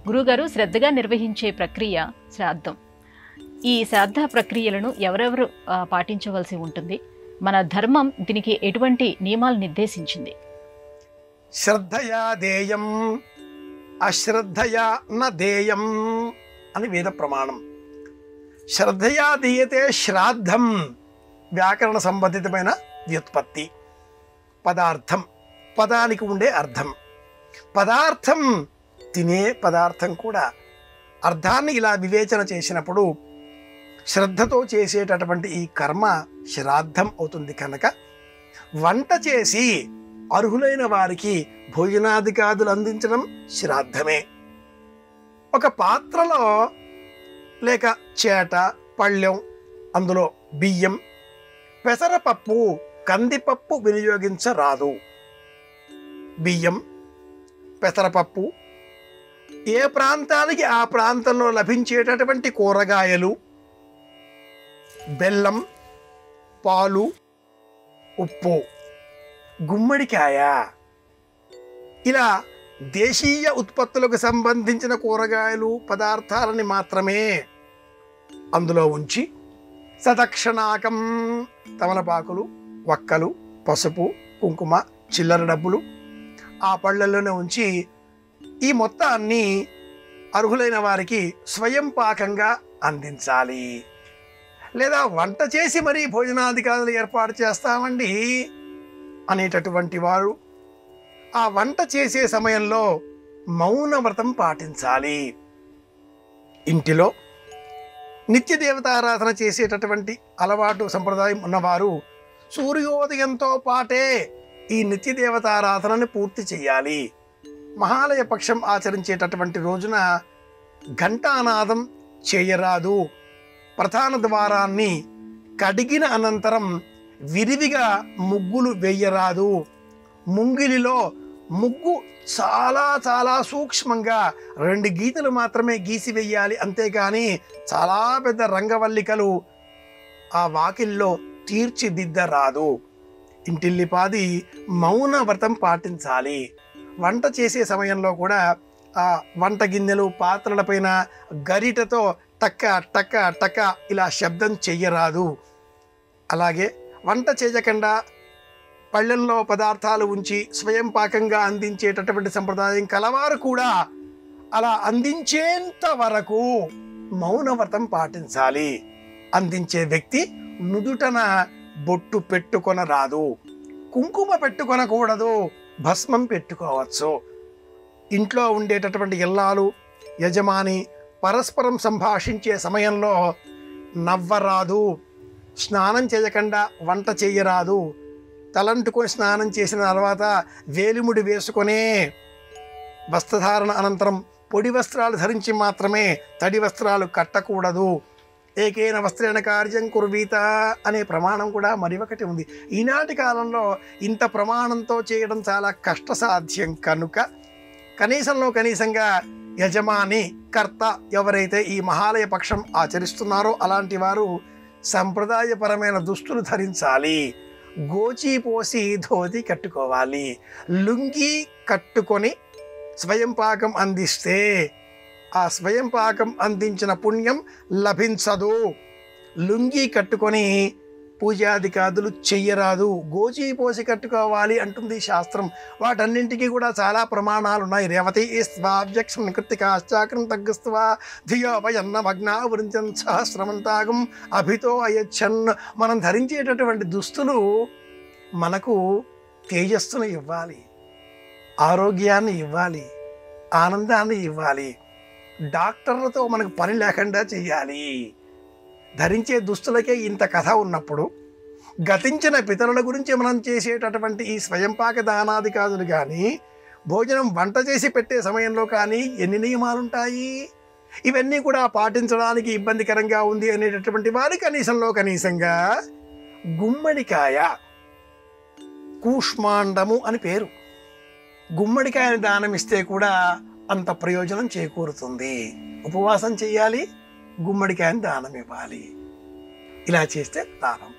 గురుగారు శ్రద్ధగా నిర్వహించే ప్రక్రియ శ్రాద్ధం. ఈ శ్రాద్ధ ప్రక్రియలను ఎవరెవరు పాటించవలసి ఉంటుంది? మన ధర్మం దీనికి ఎటువంటి నియమాలు నిర్దేశించింది? శ్రద్ధయా దేయం అశ్రద్ధయా న దేయం అని వేద ప్రమాణం. శ్రద్ధయా దీయతే శ్రాద్ధం వ్యాకరణ సంబంధితమైన వ్యుత్పత్తి. పదార్థం, పదానికి ఉండే అర్థం. పదార్థం తినే పదార్థం కూడా అర్థాన్ని ఇలా వివేచన చేసినప్పుడు శ్రద్ధతో చేసేటటువంటి ఈ కర్మ శ్రాద్ధం అవుతుంది. కనుక వంట చేసి అర్హులైన వారికి భోజనాదికాదులు అందించడం శ్రాద్ధమే. ఒక పాత్రలో లేక చేట, పళ్ళెం, అందులో బియ్యం, పెసరపప్పు, కందిపప్పు వినియోగించరాదు. బియ్యం, పెసరపప్పు, ఏ ప్రాంతానికి ఆ ప్రాంతంలో లభించేటటువంటి కూరగాయలు, బెల్లం, పాలు, ఉప్పు, గుమ్మడికాయ, ఇలా దేశీయ ఉత్పత్తులకు సంబంధించిన కూరగాయలు పదార్థాలని మాత్రమే అందులో ఉంచి సదక్షణాకం తమలపాకులు, వక్కలు, పసుపు, కుంకుమ, చిల్లర డబ్బులు ఆ పళ్ళల్లోనే ఉంచి ఈ మొత్తాన్ని అర్హులైన వారికి స్వయం పాకంగా అందించాలి. లేదా వంట చేసి మరీ భోజనాధికారులు ఏర్పాటు చేస్తామండి అనేటటువంటి వారు ఆ వంట చేసే సమయంలో మౌన వ్రతం పాటించాలి. ఇంటిలో నిత్య దేవతారాధన చేసేటటువంటి అలవాటు సంప్రదాయం ఉన్నవారు సూర్యోదయంతో పాటే ఈ నిత్య దేవతారాధనని పూర్తి చేయాలి. మహాలయ పక్షం ఆచరించేటటువంటి రోజున ఘంటానాదం చేయరాదు. ప్రధాన ద్వారాన్ని కడిగిన అనంతరం విరివిగా ముగ్గులు వేయరాదు. ముంగిలిలో ముగ్గు చాలా చాలా సూక్ష్మంగా 2 గీతలు మాత్రమే గీసి వెయ్యాలి. అంతేగాని చాలా పెద్ద రంగవల్లికలు ఆ వాకిల్లో తీర్చిదిద్దరాదు. ఇంటిల్లిపాది మౌన వ్రతం పాటించాలి. వంట చేసే సమయంలో కూడా ఆ వంట గిన్నెలు, పాత్రలపైన గరిటతో టక్క టక్క టక్క ఇలా శబ్దం చెయ్యరాదు. అలాగే వంట చేయకుండా పళ్ళెంలో పదార్థాలు ఉంచి స్వయం పాకంగా అందించేటటువంటి సంప్రదాయం కలవారు కూడా అలా అందించేంత వరకు మౌనవ్రతం పాటించాలి. అందించే వ్యక్తి నుదుటన బొట్టు పెట్టుకొనరాదు, కుంకుమ పెట్టుకొనకూడదు, భస్మం పెట్టుకోవచ్చు. ఇంట్లో ఉండేటటువంటి ఇల్లాలు, యజమాని పరస్పరం సంభాషించే సమయంలో నవ్వరాదు. స్నానం చేయకుండా వంట చేయరాదు. తలంటుకొని స్నానం చేసిన తర్వాత వేలిముడి వేసుకొనే వస్త్రధారణ అనంతరం పొడి వస్త్రాలు ధరించి మాత్రమే తడి వస్త్రాలు కట్టకూడదు. ఏకేన వస్త్రేణ కార్యం కుర్వీత అనే ప్రమాణం కూడా మరి ఒకటి ఉంది. ఈనాటి కాలంలో ఇంత ప్రమాణంతో చేయడం చాలా కష్టసాధ్యం కనుక కనీసంలో కనీసంగా యజమాని, కర్త ఎవరైతే ఈ మహాలయ పక్షం ఆచరిస్తున్నారో అలాంటి వారు సంప్రదాయపరమైన దుస్తులు ధరించాలి. గోచి పోసి ధోతి కట్టుకోవాలి. లుంగి కట్టుకొని స్వయం పాకం అందిస్తే ఆ స్వయం పాకం అందించిన పుణ్యం లభించదు. లుంగి కట్టుకొని పూజాదికాదులు చెయ్యరాదు. గోచి పోసి కట్టుకోవాలి అంటుంది శాస్త్రం. వాటన్నింటికీ కూడా చాలా ప్రమాణాలు ఉన్నాయి. రేవతి స్వావ్యక్షం కృతికాశ్చాకరం తగ్గిస్తువా ధియో వయన్న భగ్నావృంచం సహస్రమంతాగం అభితో అయచ్చన్. మనం ధరించేటటువంటి దుస్తులు మనకు తేజస్సును ఇవ్వాలి, ఆరోగ్యాన్ని ఇవ్వాలి, ఆనందాన్ని ఇవ్వాలి. డాక్టర్లతో మనకు పని లేకుండా చెయ్యాలి. ధరించే దుస్తులకే ఇంత కథ ఉన్నప్పుడు గతించిన పితరుల గురించి మనం చేసేటటువంటి ఈ స్వయంపాక దానాదికాదులు కానీ, భోజనం వంట చేసి పెట్టే సమయంలో కానీ ఎన్ని నియమాలుంటాయి? ఇవన్నీ కూడా పాటించడానికి ఇబ్బందికరంగా ఉంది అనేటటువంటి వారి కనీసంలో కనీసంగా గుమ్మడికాయ, కూష్మాండము అని పేరు, గుమ్మడికాయని దానం ఇస్తే కూడా అంత ప్రయోజనం చేకూరుతుంది. ఉపవాసం చేయాలి, గుమ్మడికాయని దానం ఇవ్వాలి. ఇలా చేస్తే దానం.